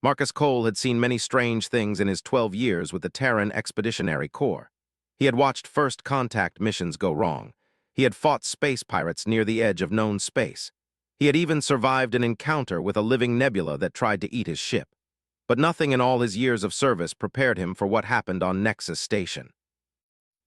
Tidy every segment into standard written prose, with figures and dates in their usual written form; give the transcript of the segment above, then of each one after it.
Marcus Cole had seen many strange things in his 12 years with the Terran Expeditionary Corps. He had watched first contact missions go wrong. He had fought space pirates near the edge of known space. He had even survived an encounter with a living nebula that tried to eat his ship. But nothing in all his years of service prepared him for what happened on Nexus Station.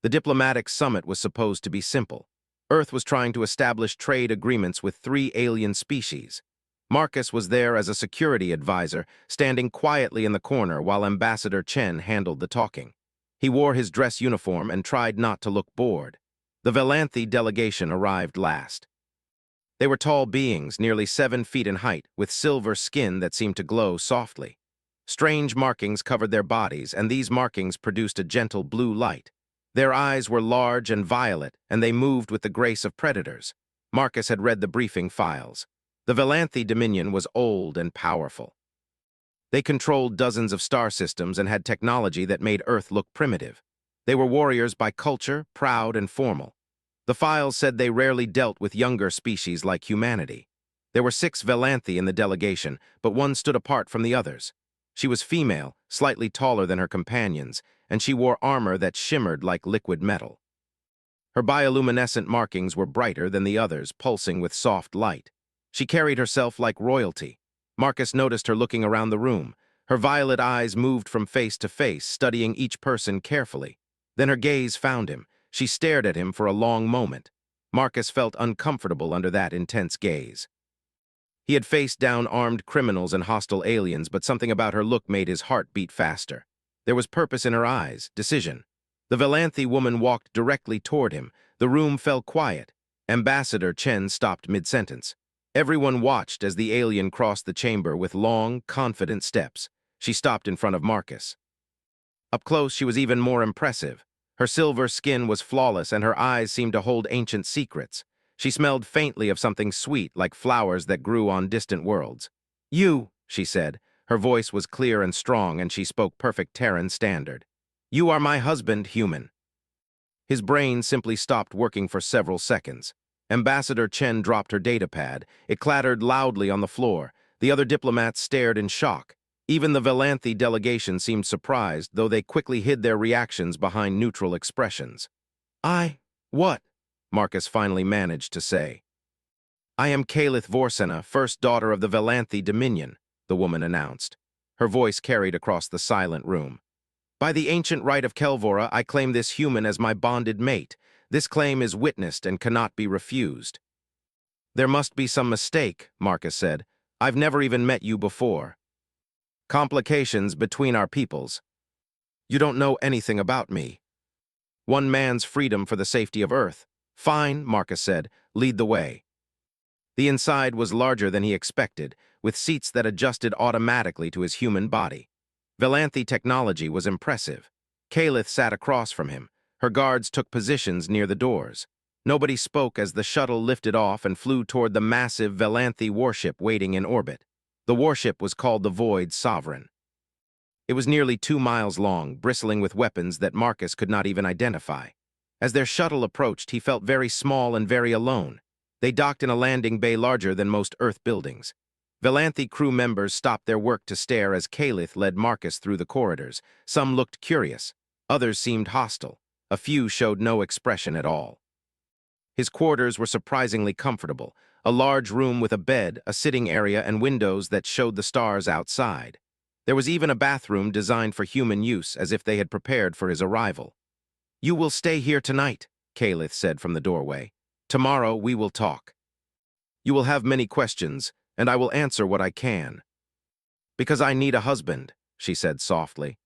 The diplomatic summit was supposed to be simple. Earth was trying to establish trade agreements with 3 alien species. Marcus was there as a security advisor, standing quietly in the corner while Ambassador Chen handled the talking. He wore his dress uniform and tried not to look bored. The Velanthi delegation arrived last. They were tall beings, nearly 7 feet in height, with silver skin that seemed to glow softly. Strange markings covered their bodies, and these markings produced a gentle blue light. Their eyes were large and violet, and they moved with the grace of predators. Marcus had read the briefing files. The Velanthi Dominion was old and powerful. They controlled dozens of star systems and had technology that made Earth look primitive. They were warriors by culture, proud and formal. The files said they rarely dealt with younger species like humanity. There were 6 Velanthi in the delegation, but one stood apart from the others. She was female, slightly taller than her companions, and she wore armor that shimmered like liquid metal. Her bioluminescent markings were brighter than the others, pulsing with soft light. She carried herself like royalty. Marcus noticed her looking around the room. Her violet eyes moved from face to face, studying each person carefully. Then her gaze found him. She stared at him for a long moment. Marcus felt uncomfortable under that intense gaze. He had faced down armed criminals and hostile aliens, but something about her look made his heart beat faster. There was purpose in her eyes, decision. The Velanthi woman walked directly toward him. The room fell quiet. Ambassador Chen stopped mid-sentence. Everyone watched as the alien crossed the chamber with long, confident steps. She stopped in front of Marcus. Up close, she was even more impressive. Her silver skin was flawless, and her eyes seemed to hold ancient secrets. She smelled faintly of something sweet, like flowers that grew on distant worlds. "You," she said. Her voice was clear and strong, and she spoke perfect Terran standard. "You are my husband, human." His brain simply stopped working for several seconds. Ambassador Chen dropped her datapad. It clattered loudly on the floor. The other diplomats stared in shock. Even the Velanthi delegation seemed surprised, though they quickly hid their reactions behind neutral expressions. What?" Marcus finally managed to say. "I am Kalith Vorsena, first daughter of the Velanthi Dominion," the woman announced. Her voice carried across the silent room. "By the ancient right of Kelvora, I claim this human as my bonded mate. This claim is witnessed and cannot be refused." "There must be some mistake," Marcus said. "I've never even met you before." "Complications between our peoples. You don't know anything about me." "One man's freedom for the safety of Earth." "Fine," Marcus said. "Lead the way." The inside was larger than he expected, with seats that adjusted automatically to his human body. Velanthi technology was impressive. Kalith sat across from him. Her guards took positions near the doors. Nobody spoke as the shuttle lifted off and flew toward the massive Velanthi warship waiting in orbit. The warship was called the Void Sovereign. It was nearly 2 miles long, bristling with weapons that Marcus could not even identify. As their shuttle approached, he felt very small and very alone. They docked in a landing bay larger than most Earth buildings. Velanthi crew members stopped their work to stare as Kalith led Marcus through the corridors. Some looked curious. Others seemed hostile. A few showed no expression at all. His quarters were surprisingly comfortable. A large room with a bed, a sitting area, and windows that showed the stars outside. There was even a bathroom designed for human use, as if they had prepared for his arrival. "You will stay here tonight," Kalith said from the doorway. "Tomorrow we will talk. You will have many questions, and I will answer what I can." "Because I need a husband," she said softly.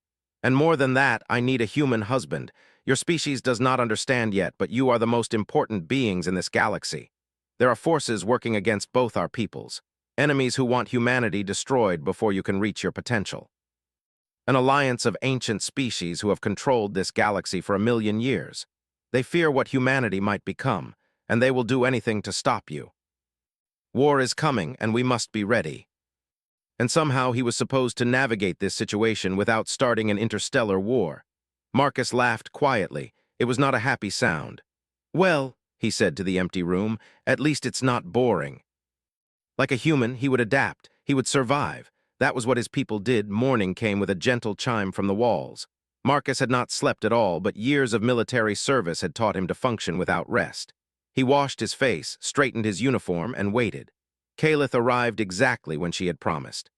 "And more than that, I need a human husband. Your species does not understand yet, but you are the most important beings in this galaxy. There are forces working against both our peoples. Enemies who want humanity destroyed before you can reach your potential. An alliance of ancient species who have controlled this galaxy for 1,000,000 years. They fear what humanity might become, and they will do anything to stop you. War is coming, and we must be ready." And somehow he was supposed to navigate this situation without starting an interstellar war. Marcus laughed quietly. It was not a happy sound. "Well," he said to the empty room, "at least it's not boring." Like a human, he would adapt. He would survive. That was what his people did. Morning came with a gentle chime from the walls. Marcus had not slept at all, but years of military service had taught him to function without rest. He washed his face, straightened his uniform, and waited. Calith arrived exactly when she had promised.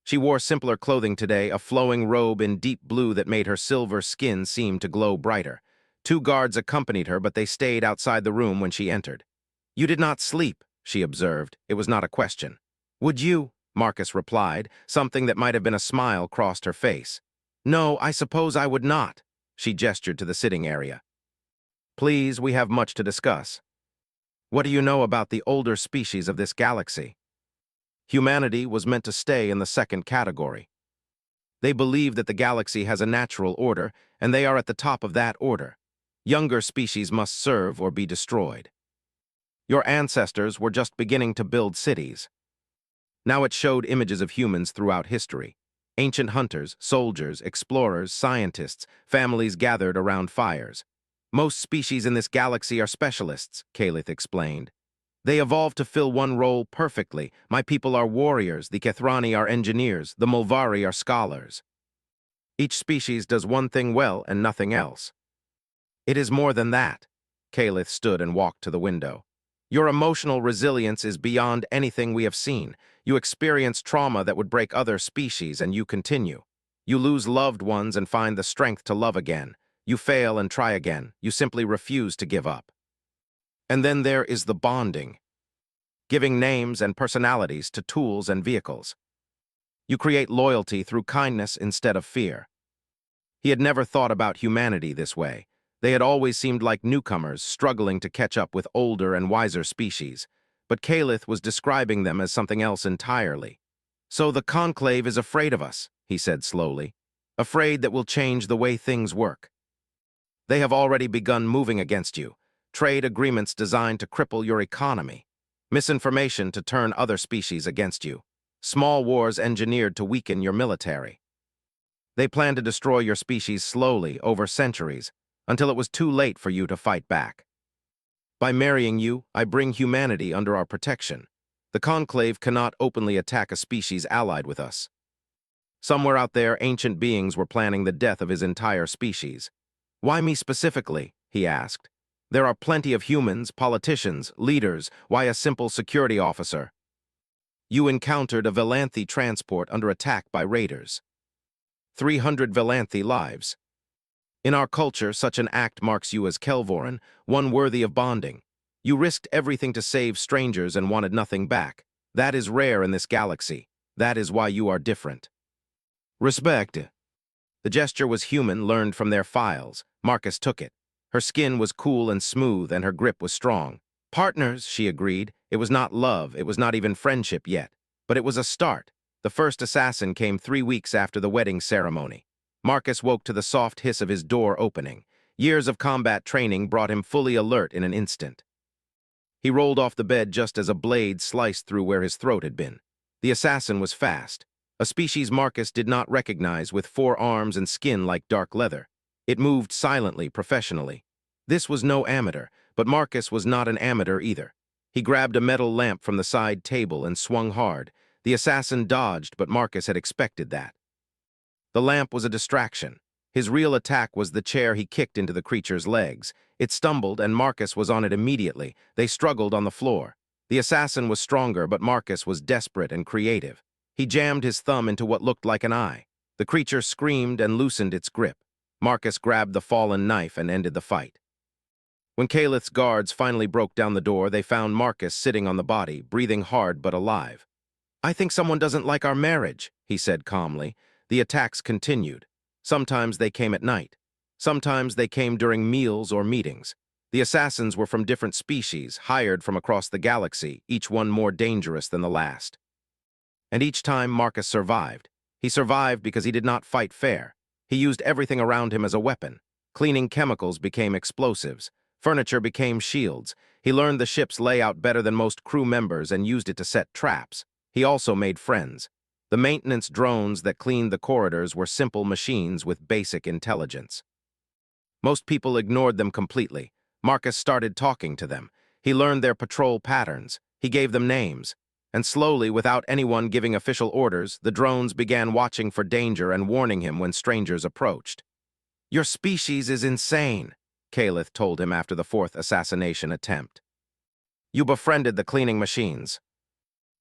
She wore simpler clothing today, a flowing robe in deep blue that made her silver skin seem to glow brighter. 2 guards accompanied her, but they stayed outside the room when she entered. "You did not sleep," she observed. It was not a question. "Would you?" Marcus replied. Something that might have been a smile crossed her face. "No, I suppose I would not." She gestured to the sitting area. "Please, we have much to discuss. What do you know about the older species of this galaxy?" Humanity was meant to stay in the second category. They believe that the galaxy has a natural order, and they are at the top of that order. Younger species must serve or be destroyed. Your ancestors were just beginning to build cities. Now it showed images of humans throughout history. Ancient hunters, soldiers, explorers, scientists, families gathered around fires. Most species in this galaxy are specialists, Calith explained. They evolved to fill one role perfectly. My people are warriors, the Kethrani are engineers, the Mulvari are scholars. Each species does one thing well and nothing else. It is more than that. Calith stood and walked to the window. Your emotional resilience is beyond anything we have seen. You experience trauma that would break other species, and you continue. You lose loved ones and find the strength to love again. You fail and try again. You simply refuse to give up. And then there is the bonding, giving names and personalities to tools and vehicles. You create loyalty through kindness instead of fear. He had never thought about humanity this way. They had always seemed like newcomers struggling to catch up with older and wiser species, but Calith was describing them as something else entirely. "So the Conclave is afraid of us," he said slowly, "afraid that we'll change the way things work. They have already begun moving against you, trade agreements designed to cripple your economy, misinformation to turn other species against you, small wars engineered to weaken your military. They plan to destroy your species slowly over centuries, until it was too late for you to fight back. By marrying you, I bring humanity under our protection. The Conclave cannot openly attack a species allied with us." Somewhere out there, ancient beings were planning the death of his entire species. "Why me specifically?" he asked. "There are plenty of humans, politicians, leaders. Why a simple security officer?" "You encountered a Velanthi transport under attack by raiders. 300 Velanthi lives. In our culture, such an act marks you as Kelvoran, one worthy of bonding. You risked everything to save strangers and wanted nothing back. That is rare in this galaxy. That is why you are different." "Respect." The gesture was human, learned from their files. Marcus took it. Her skin was cool and smooth, and her grip was strong. "Partners," she agreed. It was not love, it was not even friendship yet. But it was a start. The first assassin came 3 weeks after the wedding ceremony. Marcus woke to the soft hiss of his door opening. Years of combat training brought him fully alert in an instant. He rolled off the bed just as a blade sliced through where his throat had been. The assassin was fast, a species Marcus did not recognize, with 4 arms and skin like dark leather. It moved silently, professionally. This was no amateur, but Marcus was not an amateur either. He grabbed a metal lamp from the side table and swung hard. The assassin dodged, but Marcus had expected that. The lamp was a distraction. His real attack was the chair he kicked into the creature's legs. It stumbled, and Marcus was on it immediately. They struggled on the floor. The assassin was stronger, but Marcus was desperate and creative. He jammed his thumb into what looked like an eye. The creature screamed and loosened its grip. Marcus grabbed the fallen knife and ended the fight. When Calith's guards finally broke down the door, they found Marcus sitting on the body, breathing hard but alive. "I think someone doesn't like our marriage," he said calmly. The attacks continued. Sometimes they came at night. Sometimes they came during meals or meetings. The assassins were from different species, hired from across the galaxy, each one more dangerous than the last. And each time Marcus survived. He survived because he did not fight fair. He used everything around him as a weapon. Cleaning chemicals became explosives. Furniture became shields. He learned the ship's layout better than most crew members and used it to set traps. He also made friends. The maintenance drones that cleaned the corridors were simple machines with basic intelligence. Most people ignored them completely. Marcus started talking to them. He learned their patrol patterns. He gave them names. And slowly, without anyone giving official orders, the drones began watching for danger and warning him when strangers approached. "Your species is insane," Kalith told him after the fourth assassination attempt. "You befriended the cleaning machines."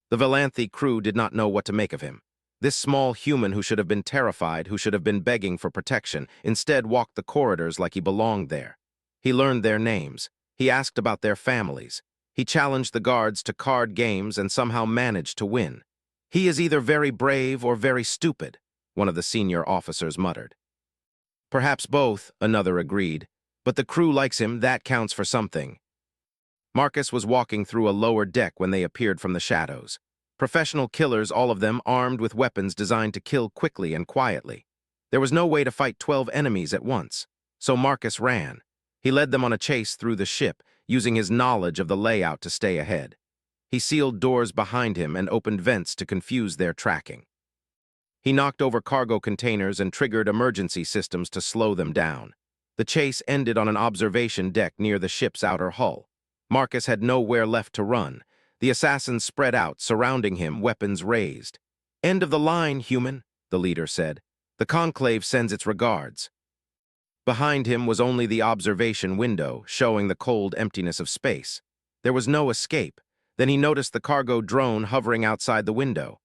The Valanthi crew did not know what to make of him. This small human who should have been terrified, who should have been begging for protection, instead walked the corridors like he belonged there. He learned their names. He asked about their families. He challenged the guards to card games and somehow managed to win. "He is either very brave or very stupid," one of the senior officers muttered. "Perhaps both," another agreed. "But the crew likes him, that counts for something." Marcus was walking through a lower deck when they appeared from the shadows. Professional killers, all of them armed with weapons designed to kill quickly and quietly. There was no way to fight 12 enemies at once, so Marcus ran. He led them on a chase through the ship, using his knowledge of the layout to stay ahead. He sealed doors behind him and opened vents to confuse their tracking. He knocked over cargo containers and triggered emergency systems to slow them down. The chase ended on an observation deck near the ship's outer hull. Marcus had nowhere left to run. The assassins spread out, surrounding him, weapons raised. "End of the line, human," the leader said. "The Conclave sends its regards." Behind him was only the observation window, showing the cold emptiness of space. There was no escape. Then he noticed the cargo drone hovering outside the window.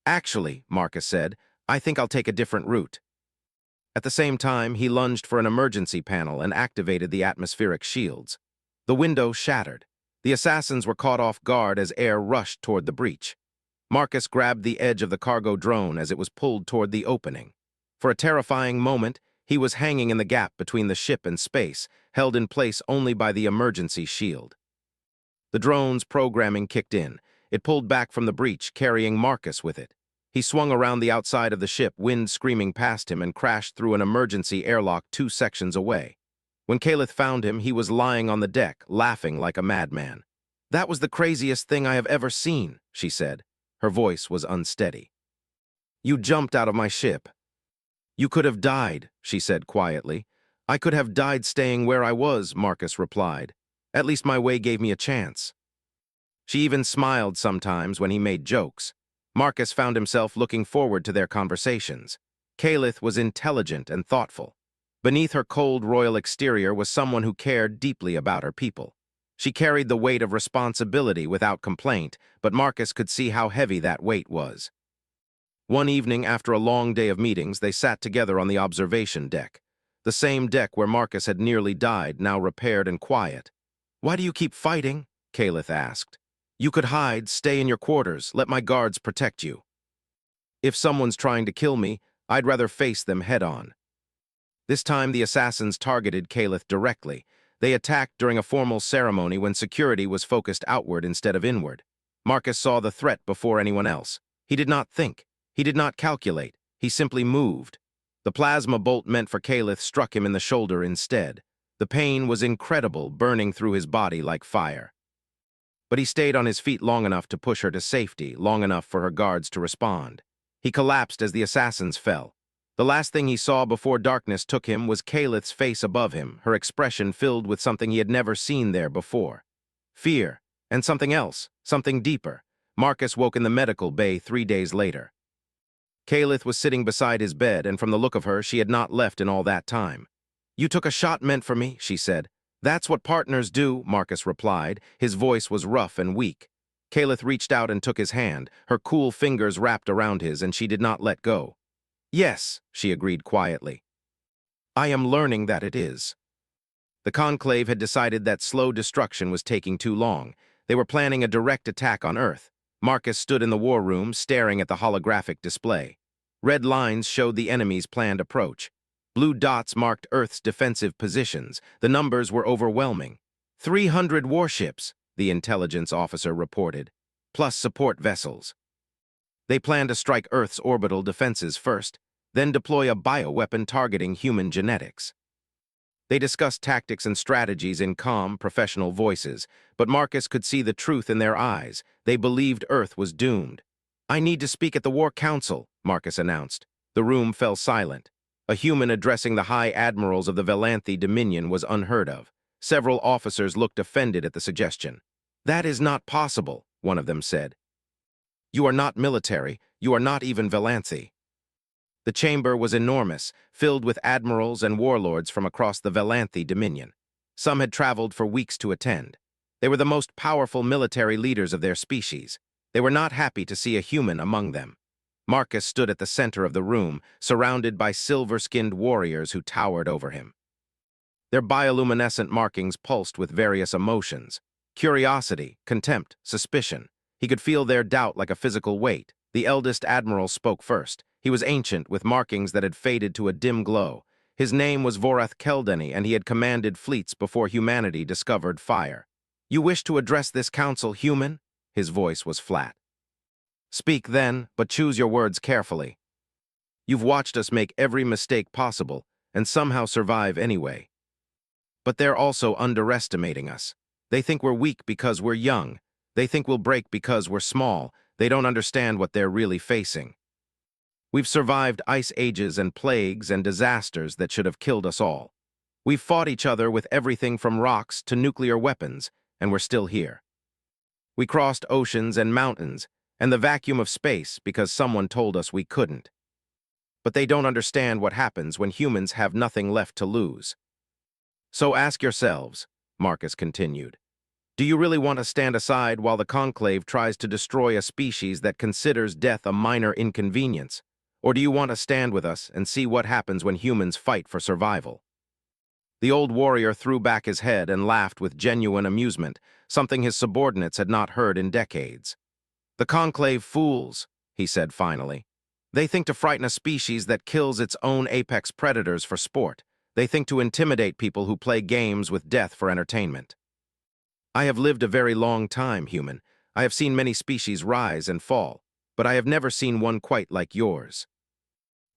"Actually," Marcus said, "I think I'll take a different route." At the same time, he lunged for an emergency panel and activated the atmospheric shields. The window shattered. The assassins were caught off guard as air rushed toward the breach. Marcus grabbed the edge of the cargo drone as it was pulled toward the opening. For a terrifying moment, he was hanging in the gap between the ship and space, held in place only by the emergency shield. The drone's programming kicked in. It pulled back from the breach, carrying Marcus with it. He swung around the outside of the ship, wind screaming past him, and crashed through an emergency airlock 2 sections away. When Kalith found him, he was lying on the deck, laughing like a madman. "That was the craziest thing I have ever seen," she said. Her voice was unsteady. "You jumped out of my ship." "You could have died," she said quietly. "I could have died staying where I was," Marcus replied. "At least my way gave me a chance." She even smiled sometimes when he made jokes. Marcus found himself looking forward to their conversations. Kalith was intelligent and thoughtful. Beneath her cold royal exterior was someone who cared deeply about her people. She carried the weight of responsibility without complaint, but Marcus could see how heavy that weight was. One evening, after a long day of meetings, they sat together on the observation deck. The same deck where Marcus had nearly died, now repaired and quiet. "Why do you keep fighting?" Kalith asked. "You could hide, stay in your quarters, let my guards protect you." "If someone's trying to kill me, I'd rather face them head-on." This time the assassins targeted Kalith directly. They attacked during a formal ceremony when security was focused outward instead of inward. Marcus saw the threat before anyone else. He did not think. He did not calculate. He simply moved. The plasma bolt meant for Kalith struck him in the shoulder instead. The pain was incredible, burning through his body like fire. But he stayed on his feet long enough to push her to safety, long enough for her guards to respond. He collapsed as the assassins fell. The last thing he saw before darkness took him was Kalith's face above him, her expression filled with something he had never seen there before. Fear, and something else, something deeper. Marcus woke in the medical bay 3 days later. Kalith was sitting beside his bed, and from the look of her, she had not left in all that time. "You took a shot meant for me," she said. "That's what partners do," Marcus replied. His voice was rough and weak. Kalith reached out and took his hand, her cool fingers wrapped around his, and she did not let go. "Yes," she agreed quietly. "I am learning that it is." The Conclave had decided that slow destruction was taking too long. They were planning a direct attack on Earth. Marcus stood in the war room, staring at the holographic display. Red lines showed the enemy's planned approach. Blue dots marked Earth's defensive positions. The numbers were overwhelming. 300 warships, the intelligence officer reported, plus support vessels. They planned to strike Earth's orbital defenses first, then deploy a bioweapon targeting human genetics. They discussed tactics and strategies in calm, professional voices, but Marcus could see the truth in their eyes. They believed Earth was doomed. "I need to speak at the War Council," Marcus announced. The room fell silent. A human addressing the high admirals of the Valanthi Dominion was unheard of. Several officers looked offended at the suggestion. "That is not possible," one of them said. You are not military, you are not even Velanthi. The chamber was enormous, filled with admirals and warlords from across the Velanthi dominion. Some had traveled for weeks to attend. They were the most powerful military leaders of their species. They were not happy to see a human among them. Marcus stood at the center of the room, surrounded by silver-skinned warriors who towered over him. Their bioluminescent markings pulsed with various emotions: curiosity, contempt, suspicion. He could feel their doubt like a physical weight. The eldest admiral spoke first. He was ancient, with markings that had faded to a dim glow. His name was Vorath Keldani, and he had commanded fleets before humanity discovered fire. "You wish to address this council, human?" His voice was flat. "Speak then, but choose your words carefully. You've watched us make every mistake possible, and somehow survive anyway. But they're also underestimating us. They think we're weak because we're young. They think we'll break because we're small. They don't understand what they're really facing. We've survived ice ages and plagues and disasters that should have killed us all. We've fought each other with everything from rocks to nuclear weapons, and we're still here. We crossed oceans and mountains, and the vacuum of space because someone told us we couldn't. But they don't understand what happens when humans have nothing left to lose. So ask yourselves," Marcus continued, "do you really want to stand aside while the Conclave tries to destroy a species that considers death a minor inconvenience? Or do you want to stand with us and see what happens when humans fight for survival?" The old warrior threw back his head and laughed with genuine amusement, something his subordinates had not heard in decades. "The Conclave fools," he said finally. "They think to frighten a species that kills its own apex predators for sport. They think to intimidate people who play games with death for entertainment. I have lived a very long time, human. I have seen many species rise and fall, but I have never seen one quite like yours."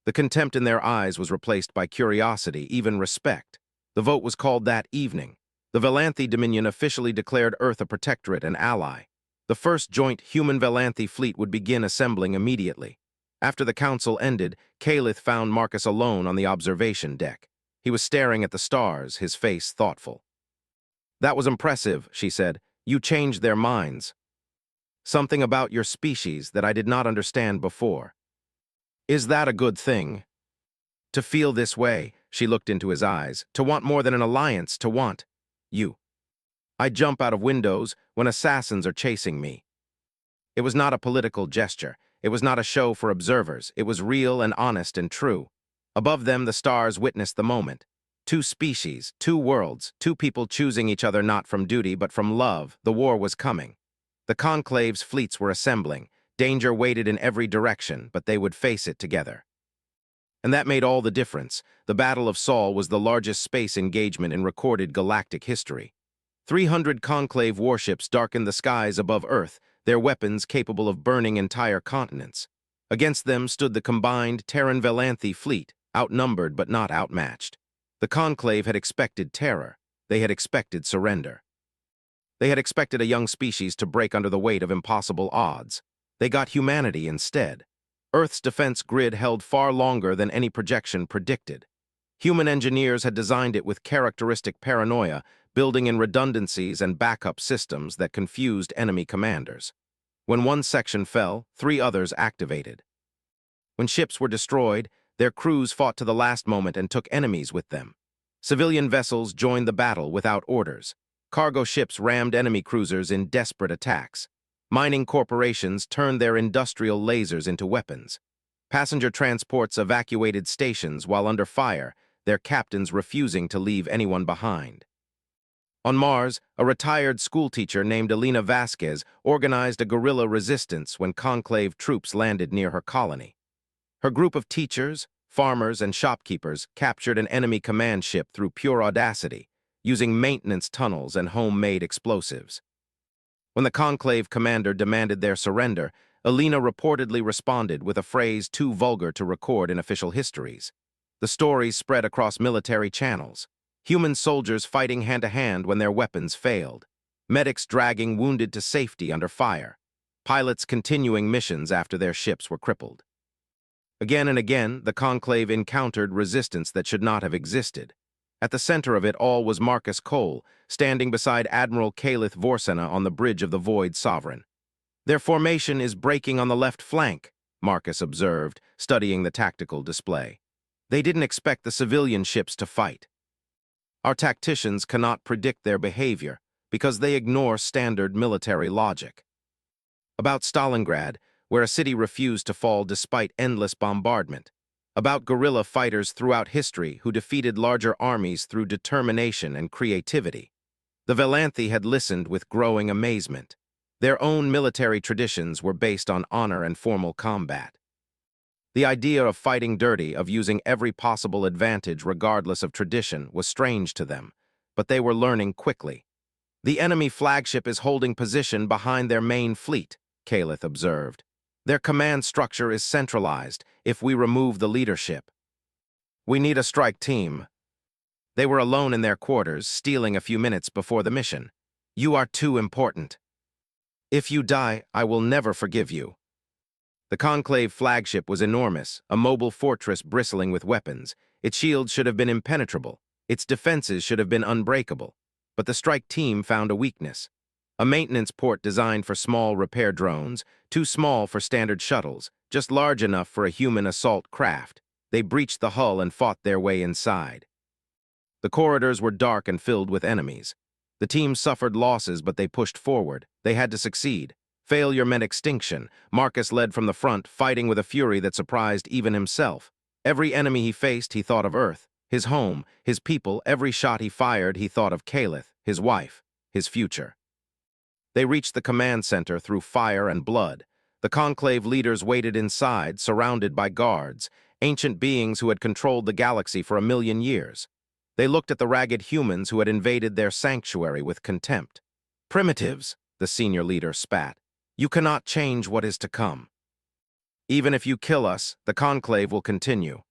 The contempt in their eyes was replaced by curiosity, even respect. The vote was called that evening. The Velanthi Dominion officially declared Earth a protectorate and ally. The first joint human-Velanthi fleet would begin assembling immediately. After the council ended, Calith found Marcus alone on the observation deck. He was staring at the stars, his face thoughtful. "That was impressive," she said. "You changed their minds. Something about your species that I did not understand before. Is that a good thing? To feel this way," she looked into his eyes, "to want more than an alliance, to want you. I jump out of windows when assassins are chasing me." It was not a political gesture. It was not a show for observers. It was real and honest and true. Above them, the stars witnessed the moment. Two species, two worlds, two people choosing each other not from duty but from love. The war was coming. The Conclave's fleets were assembling. Danger waited in every direction, but they would face it together. And that made all the difference. The Battle of Sol was the largest space engagement in recorded galactic history. 300 Conclave warships darkened the skies above Earth, their weapons capable of burning entire continents. Against them stood the combined Terran Velanthi fleet, outnumbered but not outmatched. The Conclave had expected terror. They had expected surrender. They had expected a young species to break under the weight of impossible odds. They got humanity instead. Earth's defense grid held far longer than any projection predicted. Human engineers had designed it with characteristic paranoia, building in redundancies and backup systems that confused enemy commanders. When one section fell, 3 others activated. When ships were destroyed, their crews fought to the last moment and took enemies with them. Civilian vessels joined the battle without orders. Cargo ships rammed enemy cruisers in desperate attacks. Mining corporations turned their industrial lasers into weapons. Passenger transports evacuated stations while under fire, their captains refusing to leave anyone behind. On Mars, a retired schoolteacher named Elena Vasquez organized a guerrilla resistance when Conclave troops landed near her colony. Her group of teachers, farmers, and shopkeepers captured an enemy command ship through pure audacity, using maintenance tunnels and homemade explosives. When the Conclave commander demanded their surrender, Elena reportedly responded with a phrase too vulgar to record in official histories. The stories spread across military channels. Human soldiers fighting hand-to-hand when their weapons failed. Medics dragging wounded to safety under fire. Pilots continuing missions after their ships were crippled. Again and again, the Conclave encountered resistance that should not have existed. At the center of it all was Marcus Cole, standing beside Admiral Calith Vorsena on the bridge of the Void Sovereign. Their formation is breaking on the left flank, Marcus observed, studying the tactical display. They didn't expect the civilian ships to fight. Our tacticians cannot predict their behavior because they ignore standard military logic. About Stalingrad, where a city refused to fall despite endless bombardment. About guerrilla fighters throughout history who defeated larger armies through determination and creativity. The Velanthi had listened with growing amazement. Their own military traditions were based on honor and formal combat. The idea of fighting dirty, of using every possible advantage regardless of tradition, was strange to them, but they were learning quickly. The enemy flagship is holding position behind their main fleet, Calith observed. Their command structure is centralized if we remove the leadership. We need a strike team. They were alone in their quarters, stealing a few minutes before the mission. You are too important. If you die, I will never forgive you. The Conclave flagship was enormous, a mobile fortress bristling with weapons. Its shields should have been impenetrable. Its defenses should have been unbreakable. But the strike team found a weakness. A maintenance port designed for small repair drones, too small for standard shuttles, just large enough for a human assault craft. They breached the hull and fought their way inside. The corridors were dark and filled with enemies. The team suffered losses, but they pushed forward. They had to succeed. Failure meant extinction. Marcus led from the front, fighting with a fury that surprised even himself. Every enemy he faced, he thought of Earth, his home, his people. Every shot he fired, he thought of Calith, his wife, his future. They reached the command center through fire and blood. The Conclave leaders waited inside, surrounded by guards, ancient beings who had controlled the galaxy for 1,000,000 years. They looked at the ragged humans who had invaded their sanctuary with contempt. Primitives, the senior leader spat. You cannot change what is to come. Even if you kill us, the Conclave will continue.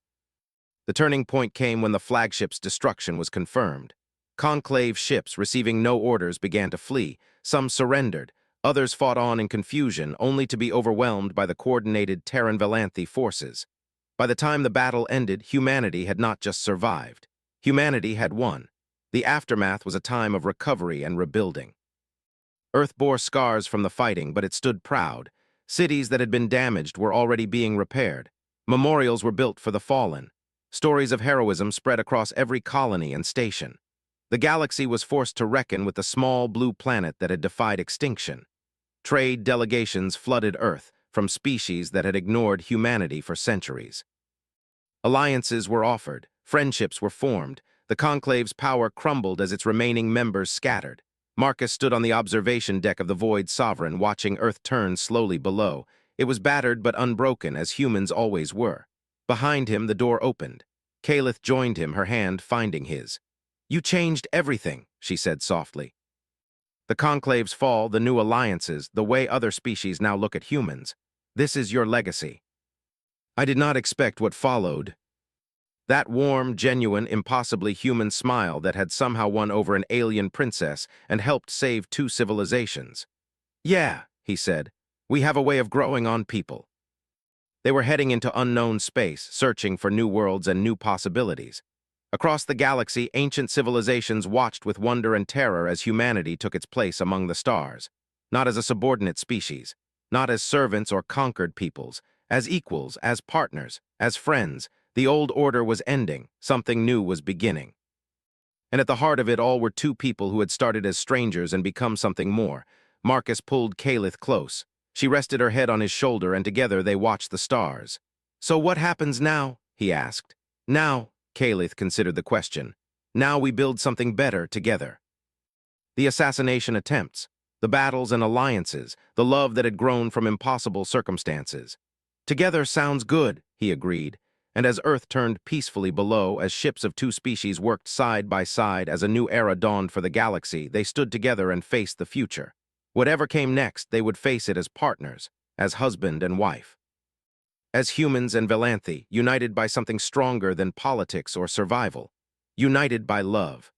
The turning point came when the flagship's destruction was confirmed. Conclave ships, receiving no orders, began to flee. Some surrendered. Others fought on in confusion, only to be overwhelmed by the coordinated Terran Velanthi forces. By the time the battle ended, humanity had not just survived. Humanity had won. The aftermath was a time of recovery and rebuilding. Earth bore scars from the fighting, but it stood proud. Cities that had been damaged were already being repaired. Memorials were built for the fallen. Stories of heroism spread across every colony and station. The galaxy was forced to reckon with the small blue planet that had defied extinction. Trade delegations flooded Earth from species that had ignored humanity for centuries. Alliances were offered. Friendships were formed. The Conclave's power crumbled as its remaining members scattered. Marcus stood on the observation deck of the Void Sovereign, watching Earth turn slowly below. It was battered but unbroken, as humans always were. Behind him, the door opened. Calith joined him, her hand finding his. You changed everything, she said softly. The Conclave's fall, the new alliances, the way other species now look at humans. This is your legacy. I did not expect what followed. That warm, genuine, impossibly human smile that had somehow won over an alien princess and helped save 2 civilizations. Yeah, he said, we have a way of growing on people. They were heading into unknown space, searching for new worlds and new possibilities. Across the galaxy, ancient civilizations watched with wonder and terror as humanity took its place among the stars. Not as a subordinate species, not as servants or conquered peoples, as equals, as partners, as friends. The old order was ending, something new was beginning. And at the heart of it all were 2 people who had started as strangers and become something more. Marcus pulled Calith close. She rested her head on his shoulder, and together they watched the stars. So what happens now? He asked. Now, Calith considered the question. Now we build something better together. The assassination attempts, the battles and alliances, the love that had grown from impossible circumstances. Together sounds good, he agreed. And as Earth turned peacefully below, as ships of 2 species worked side by side, as a new era dawned for the galaxy, they stood together and faced the future. Whatever came next, they would face it as partners, as husband and wife. As humans and Velanthi, united by something stronger than politics or survival. United by love.